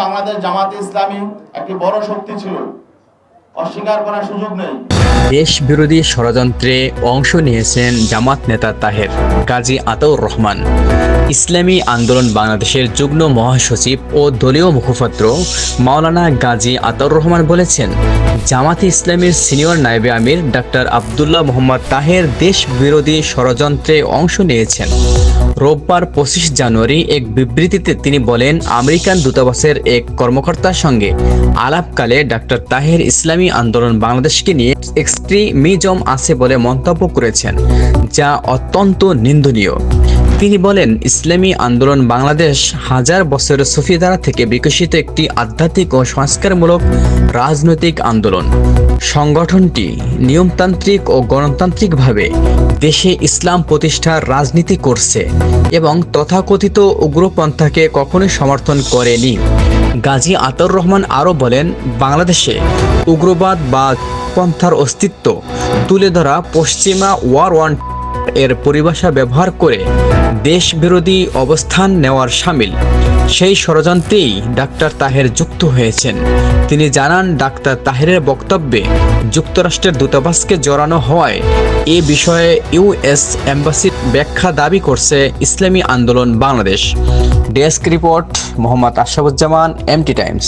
বাংলাদেশ জামাতে ইসলামী একটি বড় শক্তি ছিল, অস্বীকার করার সুযোগ নেই। দেশ বিরোধী ষড়যন্ত্রে অংশ নিয়েছেন জামাত নেতা তাহের, গাজী আতাউর রহমান। ইসলামী আন্দোলন বাংলাদেশের যুগ্ম মহাসচিব ও দলীয় মুখপাত্র মাওলানা গাজী আতাউর রহমান বলেছেন, জামাতে ইসলামীর সিনিয়র নায়েবে আমির ডাক্তার আব্দুল্লাহ মোহাম্মদ তাহের দেশ বিরোধী ষড়যন্ত্রে অংশ নিয়েছেন। রোববার ২৫ জানুয়ারি এক বিবৃতিতে তিনি বলেন, আমেরিকান দূতাবাসের এক কর্মকর্তার সঙ্গে আলাপকালে ডাক্তার তাহের ইসলামী আন্দোলন বাংলাদেশকে নিয়ে এক্সট্রিমিজম আছে বলে মন্তব্য করেছেন, যা অত্যন্ত নিন্দনীয়। তিনি বলেন, ইসলামী আন্দোলন বাংলাদেশ হাজার বছরের সুফিধারা থেকে বিকশিত একটি আধ্যাত্মিক ও সংস্কারমূলক রাজনৈতিক আন্দোলন। সংগঠনটি নিয়মতান্ত্রিক ও গণতান্ত্রিকভাবে দেশে ইসলাম প্রতিষ্ঠার রাজনীতি করছে এবং তথাকথিত উগ্রপন্থাকে কখনোই সমর্থন করেনি। গাজী আতাউর রহমান আরও বলেন, বাংলাদেশে উগ্রবাদ বা পন্থার অস্তিত্ব তুলে ধরা পশ্চিমা ওয়ার ওয়ান এর পরিভাষা ব্যবহার করে দেশ বিরোধী অবস্থান নেওয়ার শামিল। সেই ষড়যন্ত্রেই ডাক্তার তাহের যুক্ত হয়েছেন। তিনি জানান, ডাক্তার তাহেরের বক্তব্যে যুক্তরাষ্ট্রের দূতাবাসকে জড়ানো হওয়ায় এ বিষয়ে ইউএস এম্বাসির ব্যাখ্যা দাবি করছে Islami Andolan Bangladesh. Desk report, Mohammad Ashrafuzzaman, MT Times.